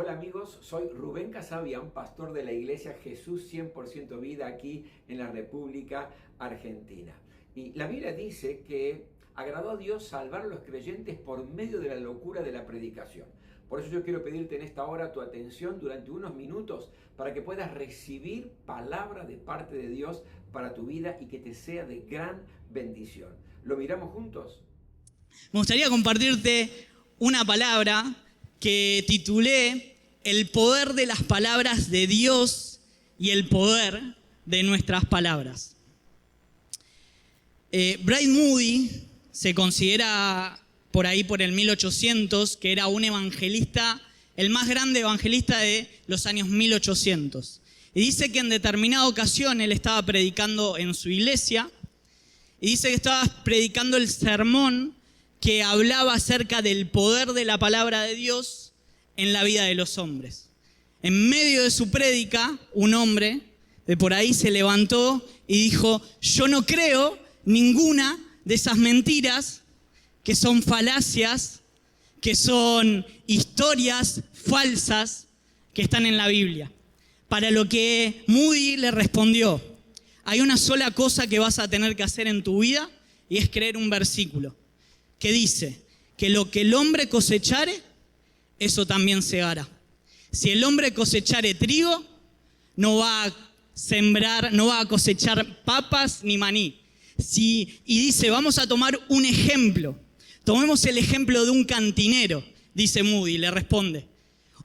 Hola amigos, soy Rubén Casabian, pastor de la iglesia Jesús 100% Vida aquí en la República Argentina. Y la Biblia dice que agradó a Dios salvar a los creyentes por medio de la locura de la predicación. Por eso yo quiero pedirte en esta hora tu atención durante unos minutos para que puedas recibir palabra de parte de Dios para tu vida y que te sea de gran bendición. ¿Lo miramos juntos? Me gustaría compartirte una palabra que titulé El poder de las palabras de Dios y el poder de nuestras palabras. Brian Moody se considera por ahí por el 1800 que era un evangelista, el más grande evangelista de los años 1800. Y dice que en determinada ocasión él estaba predicando en su iglesia y dice que estaba predicando el sermón que hablaba acerca del poder de la palabra de Dios en la vida de los hombres. En medio de su prédica, un hombre de por ahí se levantó y dijo: yo no creo ninguna de esas mentiras que son falacias, que son historias falsas que están en la Biblia. Para lo que Moody le respondió: hay una sola cosa que vas a tener que hacer en tu vida y es creer un versículo que dice que lo que el hombre cosechare, eso también segará. Si el hombre cosechare trigo, no va a sembrar, no va a cosechar papas ni maní. Y dice, vamos a tomar un ejemplo. Tomemos el ejemplo de un cantinero, dice Moody, le responde.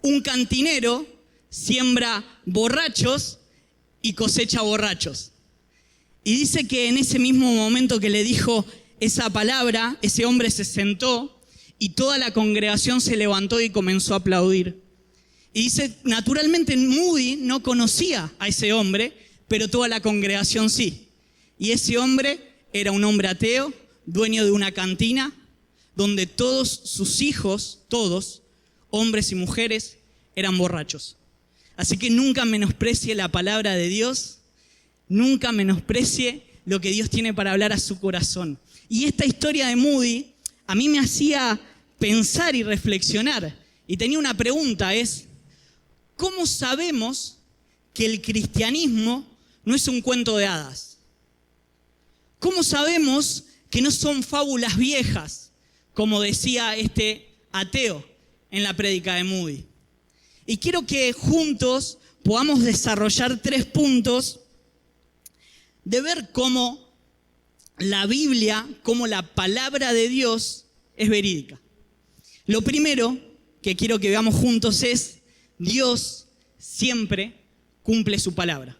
Un cantinero siembra borrachos y cosecha borrachos. Y dice que en ese mismo momento que le dijo esa palabra, ese hombre se sentó y toda la congregación se levantó y comenzó a aplaudir. Y dice, naturalmente Moody no conocía a ese hombre, pero toda la congregación sí. Y ese hombre era un hombre ateo, dueño de una cantina, donde todos sus hijos, todos, hombres y mujeres, eran borrachos. Así que nunca menosprecie la palabra de Dios, nunca menosprecie lo que Dios tiene para hablar a su corazón. Y esta historia de Moody a mí me hacía pensar y reflexionar. Y tenía una pregunta, es: ¿cómo sabemos que el cristianismo no es un cuento de hadas? ¿Cómo sabemos que no son fábulas viejas, como decía este ateo en la prédica de Moody? Y quiero que juntos podamos desarrollar 3 puntos de ver cómo la Biblia, cómo la palabra de Dios es verídica. Lo primero que quiero que veamos juntos es: Dios siempre cumple su palabra.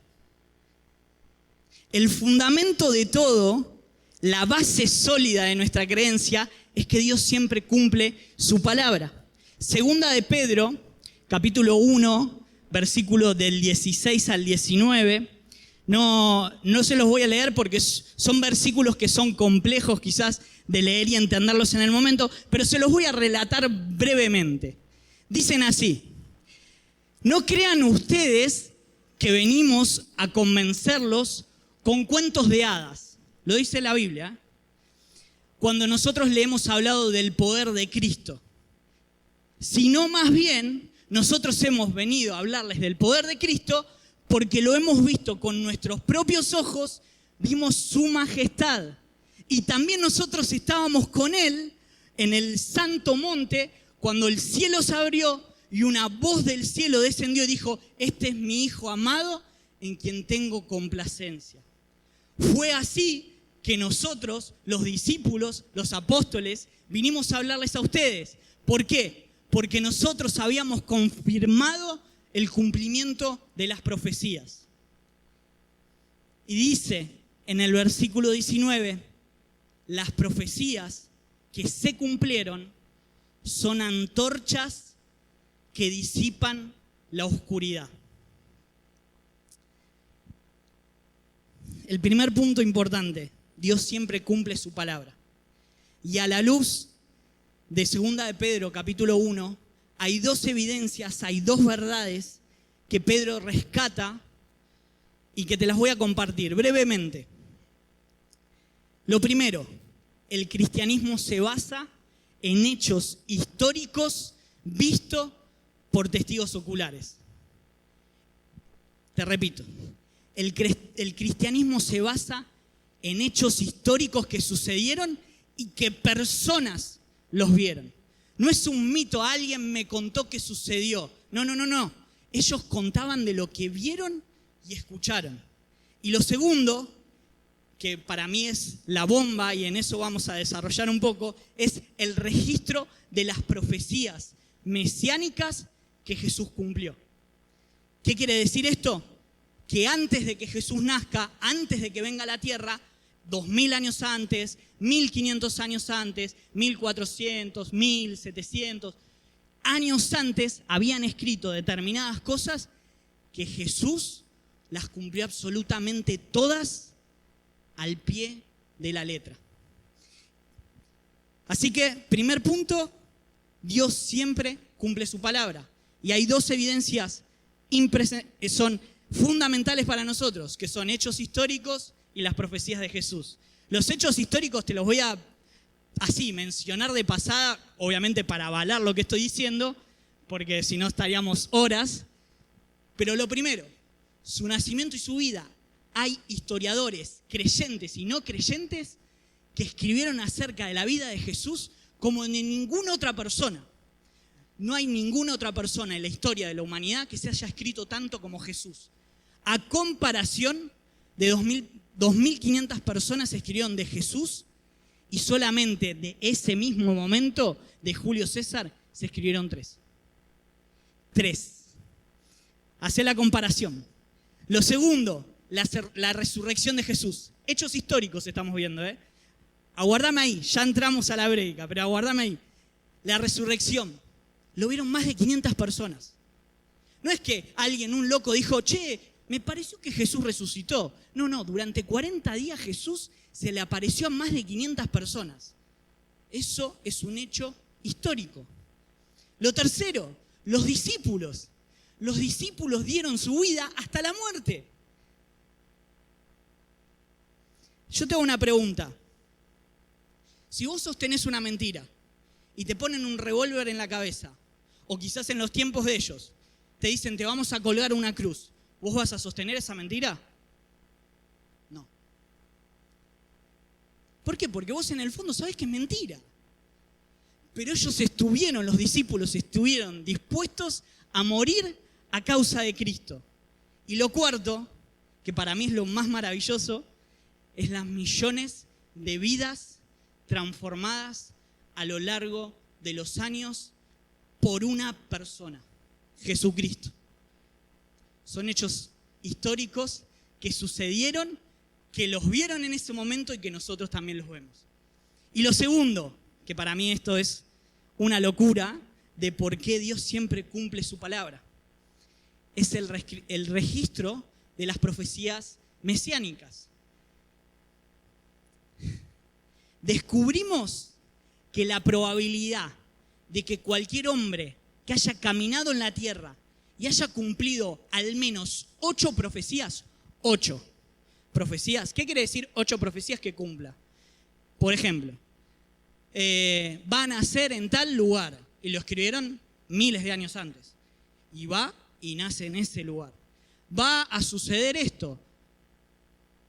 El fundamento de todo, la base sólida de nuestra creencia, es que Dios siempre cumple su palabra. Segunda de Pedro, capítulo 1, versículo del 16 al 19. No se los voy a leer porque son versículos que son complejos quizás de leer y entenderlos en el momento, pero se los voy a relatar brevemente. Dicen así: no crean ustedes que venimos a convencerlos con cuentos de hadas. Lo dice la Biblia. Cuando nosotros le hemos hablado del poder de Cristo, sino más bien nosotros hemos venido a hablarles del poder de Cristo porque lo hemos visto con nuestros propios ojos, vimos su majestad. Y también nosotros estábamos con Él en el santo monte cuando el cielo se abrió y una voz del cielo descendió y dijo: este es mi Hijo amado en quien tengo complacencia. Fue así que nosotros, los discípulos, los apóstoles, vinimos a hablarles a ustedes. ¿Por qué? Porque nosotros habíamos confirmado el cumplimiento de las profecías. Y dice en el versículo 19, las profecías que se cumplieron son antorchas que disipan la oscuridad. El primer punto importante: Dios siempre cumple su palabra. Y a la luz de Segunda de Pedro, capítulo 1, hay 2 evidencias, hay 2 verdades que Pedro rescata y que te las voy a compartir brevemente. Lo primero, el cristianismo se basa en hechos históricos vistos por testigos oculares. Te repito, el cristianismo se basa en hechos históricos que sucedieron y que personas los vieron. No es un mito, alguien me contó que sucedió. No. Ellos contaban de lo que vieron y escucharon. Y lo segundo, que para mí es la bomba, y en eso vamos a desarrollar un poco, es el registro de las profecías mesiánicas que Jesús cumplió. ¿Qué quiere decir esto? Que antes de que Jesús nazca, antes de que venga a la tierra, 2000 años antes, 1500 años antes, 1400, 1700 años antes, habían escrito determinadas cosas que Jesús las cumplió absolutamente todas al pie de la letra. Así que, primer punto, Dios siempre cumple su palabra. Y hay dos evidencias que son fundamentales para nosotros, que son hechos históricos y las profecías de Jesús. Los hechos históricos te los voy a así mencionar de pasada, obviamente para avalar lo que estoy diciendo, porque si no estaríamos horas. Pero lo primero, su nacimiento y su vida. Hay historiadores, creyentes y no creyentes, que escribieron acerca de la vida de Jesús como de ninguna otra persona. No hay ninguna otra persona en la historia de la humanidad que se haya escrito tanto como Jesús. A comparación de 2.500 personas escribieron de Jesús, y solamente de ese mismo momento de Julio César se escribieron 3. 3. Hacé la comparación. Lo segundo, la resurrección de Jesús. Hechos históricos estamos viendo, Aguardame ahí, ya entramos a la prédica, pero aguardame ahí. La resurrección. Lo vieron más de 500 personas. No es que alguien, un loco, dijo, che, me pareció que Jesús resucitó. No, durante 40 días Jesús se le apareció a más de 500 personas. Eso es un hecho histórico. Lo tercero, los discípulos. Los discípulos dieron su vida hasta la muerte. Yo te hago una pregunta. Si vos sostenés una mentira y te ponen un revólver en la cabeza, o quizás en los tiempos de ellos, te dicen te vamos a colgar una cruz, ¿vos vas a sostener esa mentira? No. ¿Por qué? Porque vos en el fondo sabés que es mentira. Pero ellos los discípulos estuvieron dispuestos a morir a causa de Cristo. Y lo cuarto, que para mí es lo más maravilloso, es las millones de vidas transformadas a lo largo de los años por una persona, Jesucristo. Son hechos históricos que sucedieron, que los vieron en ese momento y que nosotros también los vemos. Y lo segundo, que para mí esto es una locura de por qué Dios siempre cumple su palabra, es el registro de las profecías mesiánicas. Descubrimos que la probabilidad de que cualquier hombre que haya caminado en la tierra y haya cumplido al menos 8 profecías, 8 profecías, ¿qué quiere decir 8 profecías que cumpla? Por ejemplo, van a nacer en tal lugar, y lo escribieron miles de años antes, y va y nace en ese lugar. Va a suceder esto,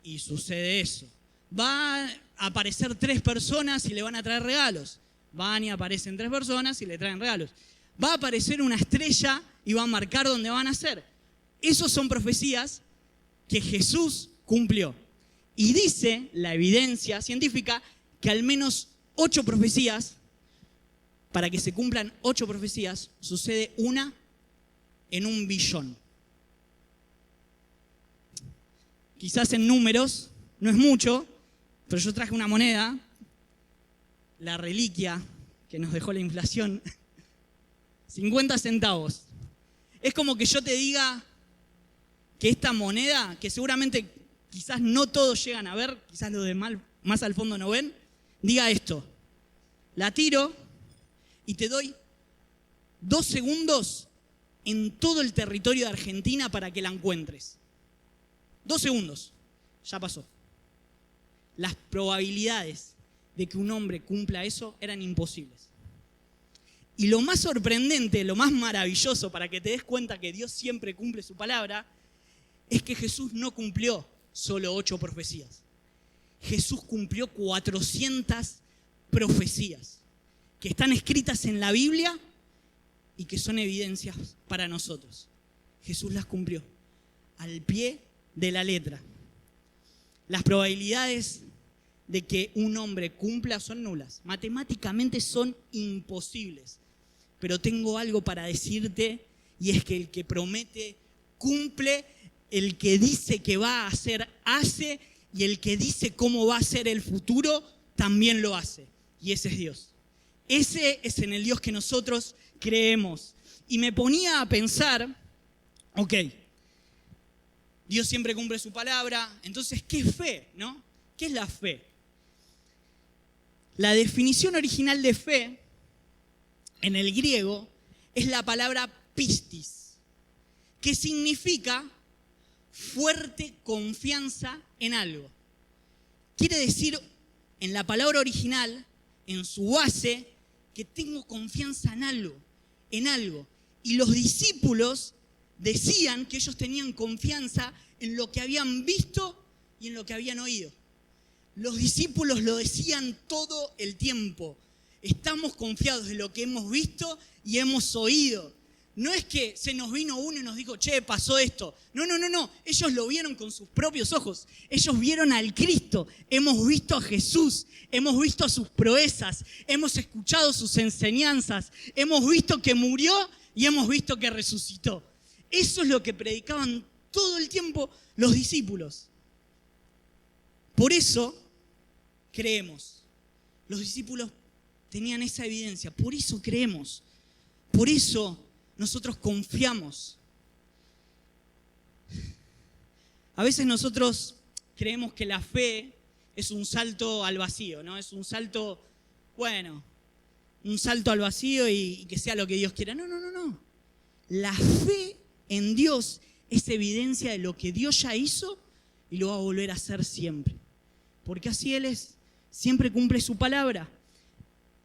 y sucede eso. Va a aparecer 3 personas y le van a traer regalos. Van y aparecen 3 personas y le traen regalos. Va a aparecer una estrella y va a marcar dónde van a nacer. Esas son profecías que Jesús cumplió. Y dice la evidencia científica que al menos 8 profecías, para que se cumplan 8 profecías, sucede una en 1 billón. Quizás en números no es mucho, pero yo traje una moneda, la reliquia que nos dejó la inflación, 50 centavos. Es como que yo te diga que esta moneda, que seguramente quizás no todos llegan a ver, quizás los de más al fondo no ven, diga esto: la tiro y te doy 2 segundos en todo el territorio de Argentina para que la encuentres. 2 segundos, ya pasó. Las probabilidades de que un hombre cumpla eso eran imposibles. Y lo más sorprendente, lo más maravilloso, para que te des cuenta que Dios siempre cumple su palabra, es que Jesús no cumplió solo 8 profecías. Jesús cumplió 400 profecías que están escritas en la Biblia y que son evidencias para nosotros. Jesús las cumplió al pie de la letra. Las probabilidades de que un hombre cumpla son nulas. Matemáticamente son imposibles. Pero tengo algo para decirte, y es que el que promete, cumple. El que dice que va a hacer, hace. Y el que dice cómo va a ser el futuro, también lo hace. Y ese es Dios. Ese es en el Dios que nosotros creemos. Y me ponía a pensar, ok, Dios siempre cumple su palabra. Entonces, ¿qué es fe, no? ¿Qué es la fe? La definición original de fe, en el griego, es la palabra pistis, que significa fuerte confianza en algo. Quiere decir, en la palabra original, en su base, que tengo confianza en algo. Y los discípulos decían que ellos tenían confianza en lo que habían visto y en lo que habían oído. Los discípulos lo decían todo el tiempo. Estamos confiados de lo que hemos visto y hemos oído. No es que se nos vino uno y nos dijo, che, pasó esto. No. Ellos lo vieron con sus propios ojos. Ellos vieron al Cristo. Hemos visto a Jesús. Hemos visto sus proezas. Hemos escuchado sus enseñanzas. Hemos visto que murió y hemos visto que resucitó. Eso es lo que predicaban todo el tiempo los discípulos. Por eso creemos. Los discípulos tenían esa evidencia. Por eso creemos. Por eso nosotros confiamos. A veces nosotros creemos que la fe es un salto al vacío, ¿no? Es un salto, un salto al vacío y que sea lo que Dios quiera. No. La fe en Dios es evidencia de lo que Dios ya hizo y lo va a volver a hacer siempre. Porque así Él es, siempre cumple su palabra.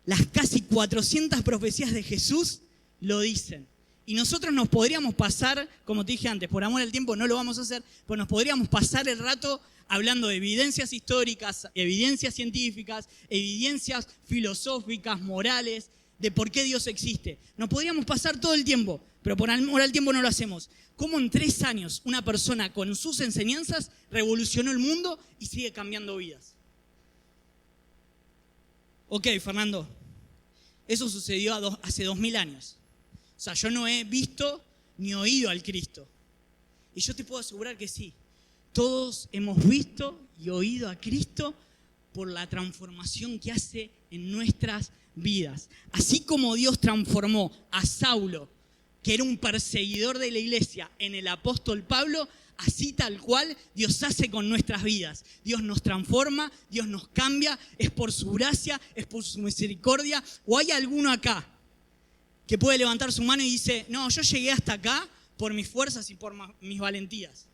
Las casi 400 profecías de Jesús lo dicen. Y nosotros nos podríamos pasar, como te dije antes, por amor al tiempo no lo vamos a hacer, pero nos podríamos pasar el rato hablando de evidencias históricas, evidencias científicas, evidencias filosóficas, morales, de por qué Dios existe. Nos podríamos pasar todo el tiempo, pero por amor al tiempo no lo hacemos. ¿Cómo en 3 años una persona con sus enseñanzas revolucionó el mundo y sigue cambiando vidas? Ok, Fernando, eso sucedió hace 2000 años. O sea, yo no he visto ni oído al Cristo. Y yo te puedo asegurar que sí. Todos hemos visto y oído a Cristo por la transformación que hace en nuestras vidas. Así como Dios transformó a Saulo, que era un perseguidor de la iglesia, en el apóstol Pablo, así tal cual Dios hace con nuestras vidas. Dios nos transforma, Dios nos cambia, es por su gracia, es por su misericordia. ¿O hay alguno acá que puede levantar su mano y dice, no, yo llegué hasta acá por mis fuerzas y por mis valentías?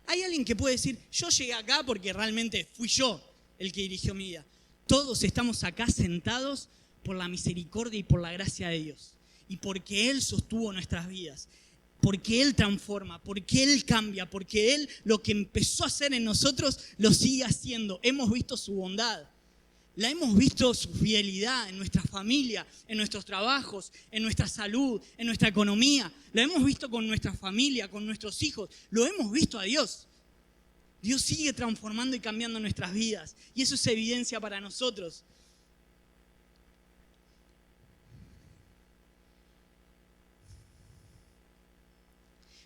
Hay alguien que puede decir, yo llegué acá porque realmente fui yo el que dirigió mi vida. Todos estamos acá sentados por la misericordia y por la gracia de Dios. Y porque Él sostuvo nuestras vidas. Porque Él transforma, porque Él cambia, porque Él lo que empezó a hacer en nosotros lo sigue haciendo. Hemos visto su bondad. La hemos visto su fidelidad en nuestra familia, en nuestros trabajos, en nuestra salud, en nuestra economía. Lo hemos visto con nuestra familia, con nuestros hijos. Lo hemos visto a Dios. Dios sigue transformando y cambiando nuestras vidas. Y eso es evidencia para nosotros.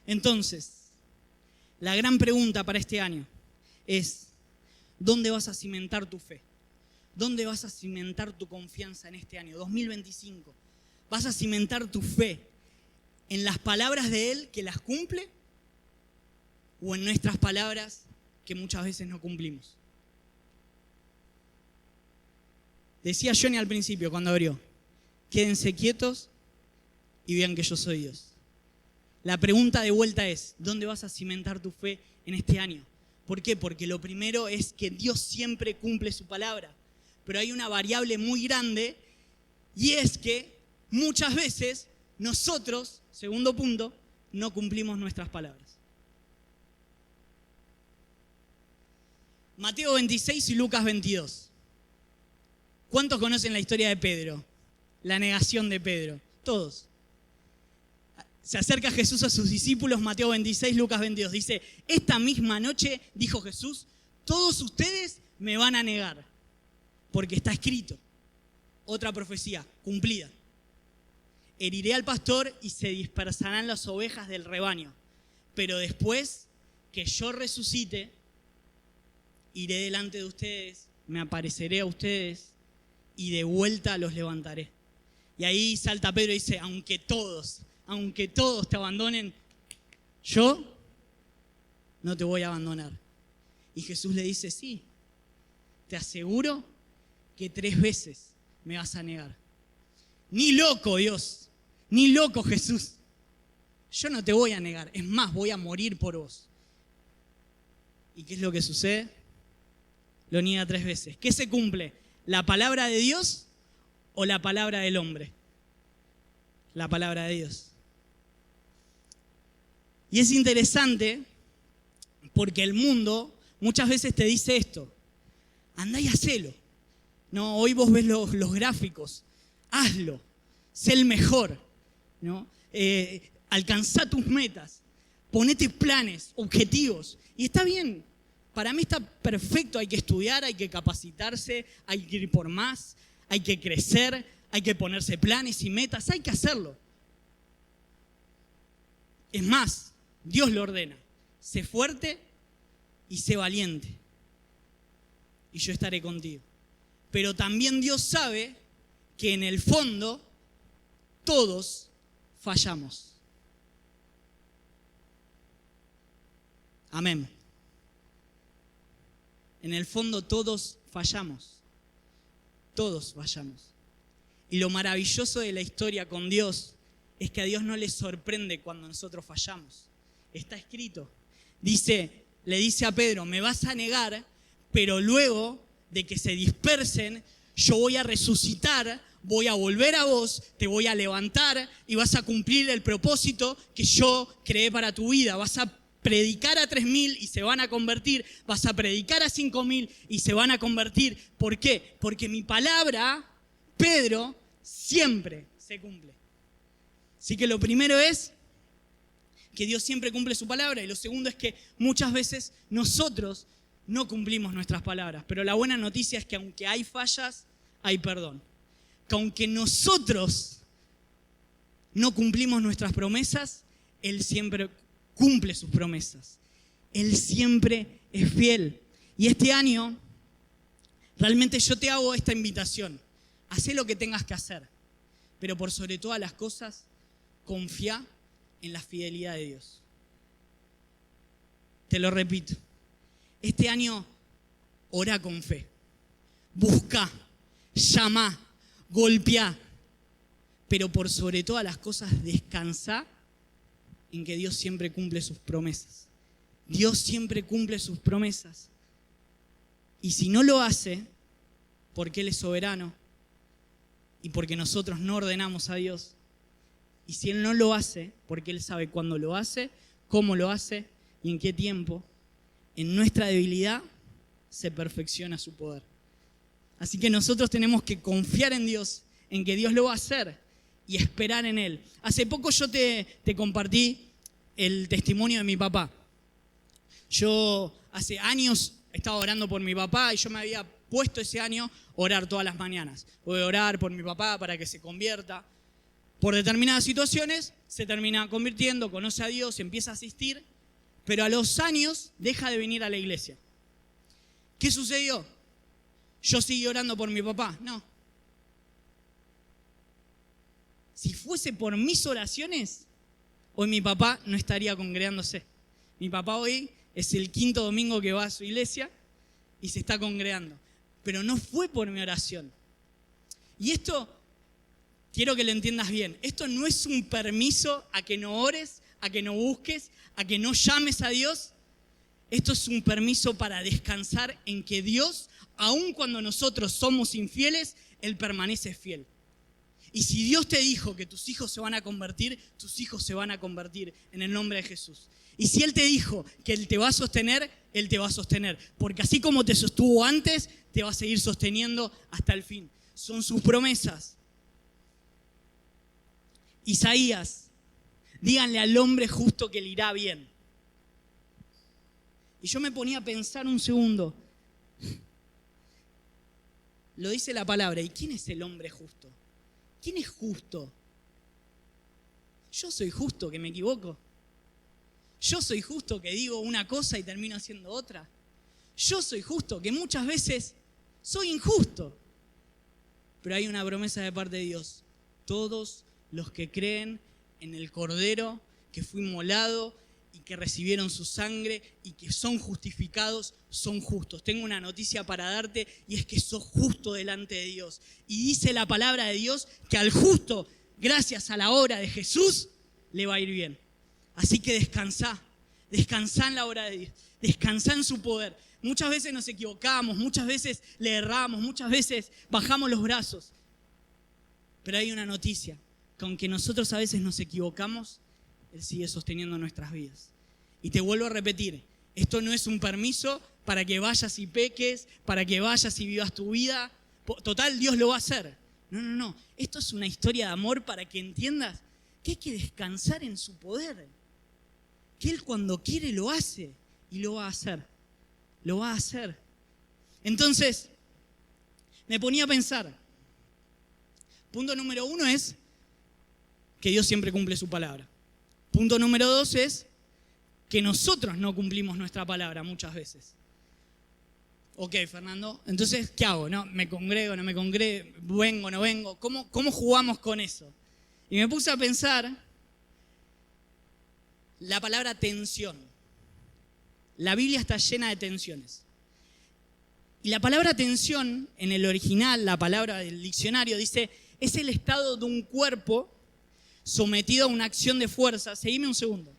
Entonces, la gran pregunta para este año es, ¿dónde vas a cimentar tu fe? ¿Dónde vas a cimentar tu confianza en este año, 2025? ¿Vas a cimentar tu fe en las palabras de Él que las cumple o en nuestras palabras que muchas veces no cumplimos? Decía Johnny al principio cuando abrió, quédense quietos y vean que yo soy Dios. La pregunta de vuelta es, ¿dónde vas a cimentar tu fe en este año? ¿Por qué? Porque lo primero es que Dios siempre cumple su palabra. Pero hay una variable muy grande y es que muchas veces nosotros, segundo punto, no cumplimos nuestras palabras. Mateo 26 y Lucas 22. ¿Cuántos conocen la historia de Pedro? La negación de Pedro. Todos. Se acerca Jesús a sus discípulos, Mateo 26, Lucas 22. Dice, esta misma noche, dijo Jesús, todos ustedes me van a negar, porque está escrito. Otra profecía, cumplida. Heriré al pastor y se dispersarán las ovejas del rebaño. Pero después que yo resucite, iré delante de ustedes, me apareceré a ustedes y de vuelta los levantaré. Y ahí salta Pedro y dice, aunque todos te abandonen, yo no te voy a abandonar. Y Jesús le dice, sí, te aseguro que 3 veces me vas a negar. Ni loco, Dios, ni loco, Jesús. Yo no te voy a negar, es más, voy a morir por vos. ¿Y qué es lo que sucede? Lo niega 3 veces. ¿Qué se cumple? ¿La palabra de Dios o la palabra del hombre? La palabra de Dios. Y es interesante porque el mundo muchas veces te dice esto. Andá y hacelo. No, hoy vos ves los gráficos. Hazlo. Sé el mejor. ¿No? Alcanzá tus metas. Ponete planes, objetivos. Y está bien. Para mí está perfecto. Hay que estudiar, hay que capacitarse, hay que ir por más, hay que crecer, hay que ponerse planes y metas. Hay que hacerlo. Es más, Dios lo ordena. Sé fuerte y sé valiente. Y yo estaré contigo. Pero también Dios sabe que en el fondo todos fallamos. Amén. En el fondo todos fallamos. Todos fallamos. Y lo maravilloso de la historia con Dios es que a Dios no le sorprende cuando nosotros fallamos. Está escrito. Le dice a Pedro, me vas a negar, pero luego de que se dispersen, yo voy a resucitar, voy a volver a vos, te voy a levantar y vas a cumplir el propósito que yo creé para tu vida. Vas a predicar a 3.000 y se van a convertir. Vas a predicar a 5.000 y se van a convertir. ¿Por qué? Porque mi palabra, Pedro, siempre se cumple. Así que lo primero es que Dios siempre cumple su palabra y lo segundo es que muchas veces nosotros no cumplimos nuestras palabras. Pero la buena noticia es que aunque hay fallas, hay perdón. Que aunque nosotros no cumplimos nuestras promesas, Él siempre cumple sus promesas. Él siempre es fiel. Y este año, realmente yo te hago esta invitación. Hacé lo que tengas que hacer. Pero por sobre todas las cosas, confía en la fidelidad de Dios. Te lo repito. Este año, orá con fe. Busca, llama, golpeá. Pero por sobre todas las cosas, descansá en que Dios siempre cumple sus promesas. Dios siempre cumple sus promesas. Y si no lo hace, porque Él es soberano y porque nosotros no ordenamos a Dios, y si Él no lo hace, porque Él sabe cuándo lo hace, cómo lo hace y en qué tiempo, en nuestra debilidad se perfecciona su poder. Así que nosotros tenemos que confiar en Dios, en que Dios lo va a hacer y esperar en Él. Hace poco yo te compartí el testimonio de mi papá. Yo hace años estaba orando por mi papá y yo me había puesto ese año a orar todas las mañanas. Voy a orar por mi papá para que se convierta. Por determinadas situaciones se termina convirtiendo, conoce a Dios, empieza a asistir, pero a los años deja de venir a la iglesia. ¿Qué sucedió? ¿Yo seguí orando por mi papá? No. Si fuese por mis oraciones, hoy mi papá no estaría congregándose. Mi papá hoy es el 5.º domingo que va a su iglesia y se está congregando. Pero no fue por mi oración. Y esto, quiero que lo entiendas bien, esto no es un permiso a que no ores, a que no busques, a que no llames a Dios. Esto es un permiso para descansar en que Dios, aun cuando nosotros somos infieles, Él permanece fiel. Y si Dios te dijo que tus hijos se van a convertir, tus hijos se van a convertir en el nombre de Jesús. Y si Él te dijo que Él te va a sostener, Él te va a sostener. Porque así como te sostuvo antes, te va a seguir sosteniendo hasta el fin. Son sus promesas. Isaías, díganle al hombre justo que le irá bien. Y yo me ponía a pensar un segundo. Lo dice la palabra. ¿Y quién es el hombre justo? ¿Quién es justo? Yo soy justo que me equivoco. Yo soy justo que digo una cosa y termino haciendo otra. Yo soy justo que muchas veces soy injusto. Pero hay una promesa de parte de Dios. Todos los que creen en el Cordero que fue inmolado y que recibieron su sangre y que son justificados, son justos. Tengo una noticia para darte y es que sos justo delante de Dios. Y dice la palabra de Dios que al justo, gracias a la obra de Jesús, le va a ir bien. Así que descansá en la obra de Dios, descansá en su poder. Muchas veces nos equivocamos, muchas veces le erramos, muchas veces bajamos los brazos. Pero hay una noticia, que aunque nosotros a veces nos equivocamos, Él sigue sosteniendo nuestras vidas. Y te vuelvo a repetir, esto no es un permiso para que vayas y peques, para que vayas y vivas tu vida. Total, Dios lo va a hacer. No. Esto es una historia de amor para que entiendas que hay que descansar en su poder. Que Él cuando quiere lo hace y lo va a hacer. Lo va a hacer. Entonces, me ponía a pensar. Punto número 1 es que Dios siempre cumple su palabra. Punto número 2 es que nosotros no cumplimos nuestra palabra muchas veces. Ok, Fernando, entonces, ¿qué hago? ¿No? ¿Me congrego, no me congrego? ¿Vengo, no vengo? ¿Cómo jugamos con eso? Y me puse a pensar la palabra tensión. La Biblia está llena de tensiones. Y la palabra tensión, en el original, la palabra del diccionario, dice, es el estado de un cuerpo sometido a una acción de fuerzas. Seguime un segundo.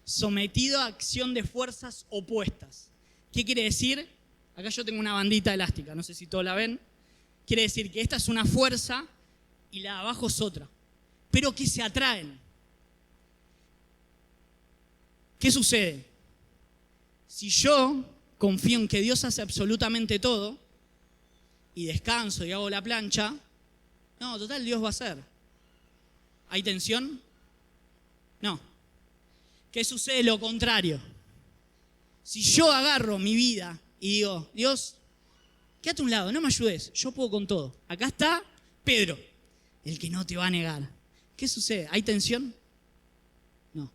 Sometido a acción de fuerzas opuestas. ¿Qué quiere decir? Acá yo tengo una bandita elástica, no sé si todos la ven. Quiere decir que esta es una fuerza y la de abajo es otra, pero que se atraen. ¿Qué sucede? Si yo confío en que Dios hace absolutamente todo y descanso y hago la plancha, no, total, Dios va a hacer. ¿Hay tensión? No. ¿Qué sucede? Lo contrario. Si yo agarro mi vida y digo, Dios, quédate a un lado, no me ayudes, yo puedo con todo. Acá está Pedro, el que no te va a negar. ¿Qué sucede? ¿Hay tensión? No.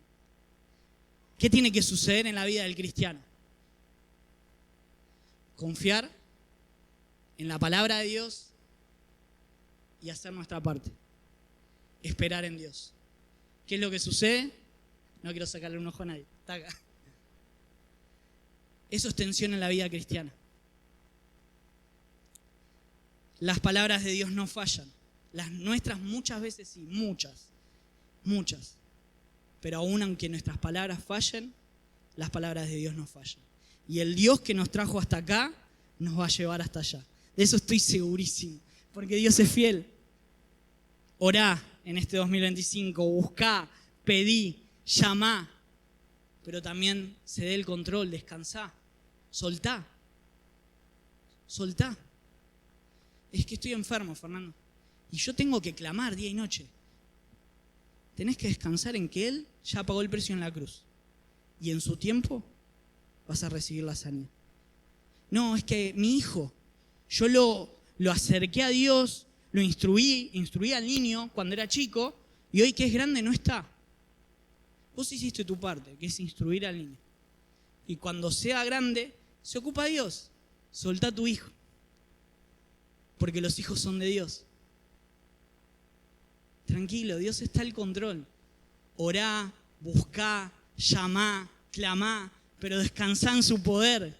¿Qué tiene que suceder en la vida del cristiano? Confiar en la palabra de Dios y hacer nuestra parte. Esperar en Dios. ¿Qué es lo que sucede? No quiero sacarle un ojo a nadie. Está acá. Eso es tensión en la vida cristiana. Las palabras de Dios no fallan. Las nuestras muchas veces sí, muchas. Pero aún aunque nuestras palabras fallen, las palabras de Dios no fallan. Y el Dios que nos trajo hasta acá nos va a llevar hasta allá. De eso estoy segurísimo, porque Dios es fiel. Orá en este 2025, buscá, pedí, llamá, pero también cedé el control, descansá, soltá. Es que estoy enfermo, Fernando, y yo tengo que clamar día y noche. Tenés que descansar en que Él ya pagó el precio en la cruz, y en su tiempo vas a recibir la sanidad. No, es que mi hijo, yo lo acerqué a Dios, lo instruí al niño cuando era chico, y hoy que es grande no está. Vos hiciste tu parte, que es instruir al niño. Y cuando sea grande, se ocupa Dios. Soltá a tu hijo. Porque los hijos son de Dios. Tranquilo, Dios está al control. Orá, buscá, llamá, clamá, pero descansá en su poder.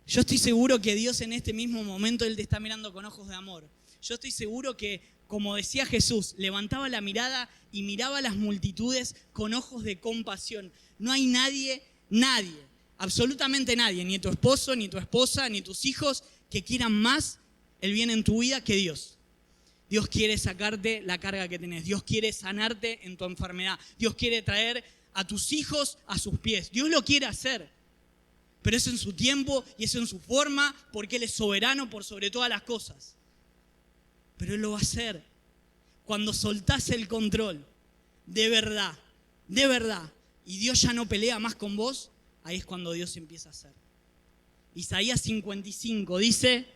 Yo estoy seguro que Dios en este mismo momento, Él te está mirando con ojos de amor. Yo estoy seguro que, como decía Jesús, levantaba la mirada y miraba a las multitudes con ojos de compasión. No hay nadie, absolutamente nadie, ni tu esposo, ni tu esposa, ni tus hijos, que quieran más el bien en tu vida que Dios. Dios quiere sacarte la carga que tenés. Dios quiere sanarte en tu enfermedad. Dios quiere traer a tus hijos a sus pies. Dios lo quiere hacer. Pero es en su tiempo y es en su forma, porque Él es soberano por sobre todas las cosas. Pero Él lo va a hacer cuando soltás el control, de verdad, y Dios ya no pelea más con vos, ahí es cuando Dios empieza a hacer. Isaías 55 dice: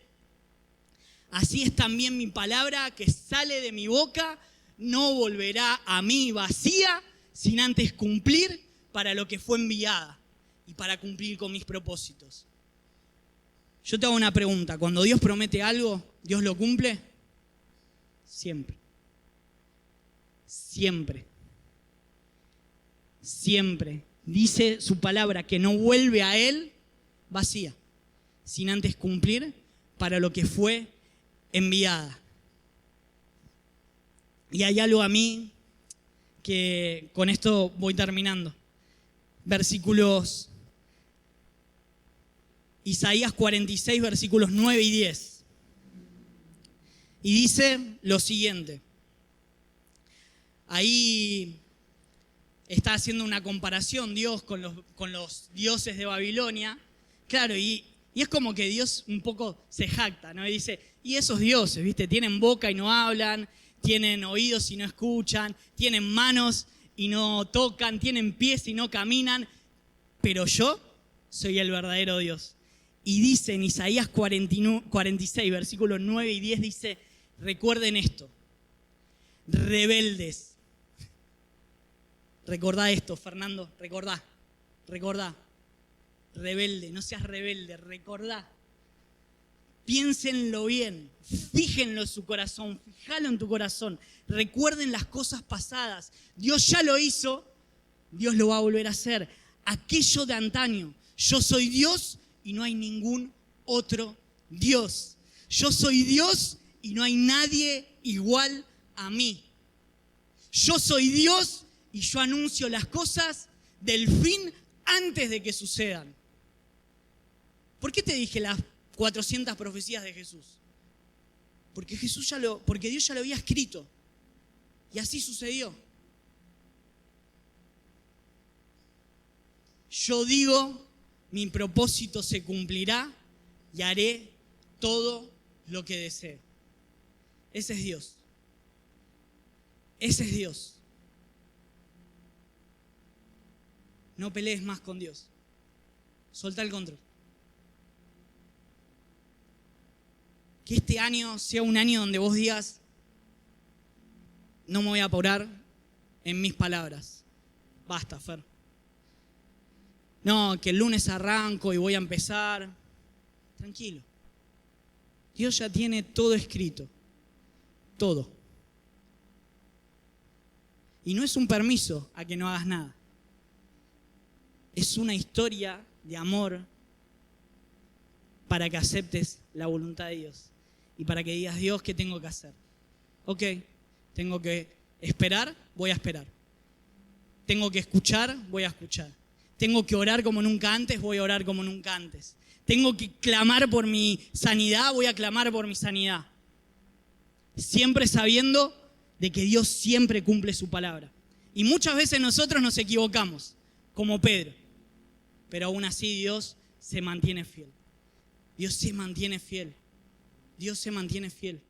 así es también mi palabra que sale de mi boca, no volverá a mí vacía, sin antes cumplir para lo que fue enviada y para cumplir con mis propósitos. Yo te hago una pregunta: cuando Dios promete algo, ¿Dios lo cumple? Siempre. Siempre. Siempre. Dice su palabra que no vuelve a Él vacía, sin antes cumplir para lo que fue enviada. Y hay algo a mí que con esto voy terminando. Versículos, Isaías 46, versículos 9 y 10. Y dice lo siguiente. Ahí está haciendo una comparación Dios con los dioses de Babilonia. Claro, y es como que Dios un poco se jacta, ¿no? Y dice, y esos dioses, ¿viste? Tienen boca y no hablan, tienen oídos y no escuchan, tienen manos y no tocan, tienen pies y no caminan, pero yo soy el verdadero Dios. Y dice en Isaías 46, versículos 9 y 10, dice, recuerden esto, rebeldes. Recordá esto, Fernando, recordá. Rebelde, no seas rebelde, recordá. Piénsenlo bien, fíjenlo en su corazón, fíjalo en tu corazón. Recuerden las cosas pasadas. Dios ya lo hizo, Dios lo va a volver a hacer. Aquello de antaño, yo soy Dios y no hay ningún otro Dios. Yo soy Dios y no hay nadie igual a mí. Yo soy Dios y yo anuncio las cosas del fin antes de que sucedan. ¿Por qué te dije las 400 profecías de Jesús? Porque Dios ya lo había escrito. Y así sucedió. Yo digo, mi propósito se cumplirá y haré todo lo que desee. Ese es Dios. Ese es Dios. No pelees más con Dios. Solta el control. Que este año sea un año donde vos digas, no me voy a apurar en mis palabras. Basta, Fer. No, que el lunes arranco y voy a empezar. Tranquilo. Dios ya tiene todo escrito. Todo. Y no es un permiso a que no hagas nada. Es una historia de amor para que aceptes la voluntad de Dios y para que digas, Dios, ¿qué tengo que hacer? Ok, tengo que esperar, voy a esperar. Tengo que escuchar, voy a escuchar. Tengo que orar como nunca antes, voy a orar como nunca antes. Tengo que clamar por mi sanidad, voy a clamar por mi sanidad. Siempre sabiendo de que Dios siempre cumple su palabra. Y muchas veces nosotros nos equivocamos, como Pedro. Pero aún así Dios se mantiene fiel. Dios se mantiene fiel. Dios se mantiene fiel.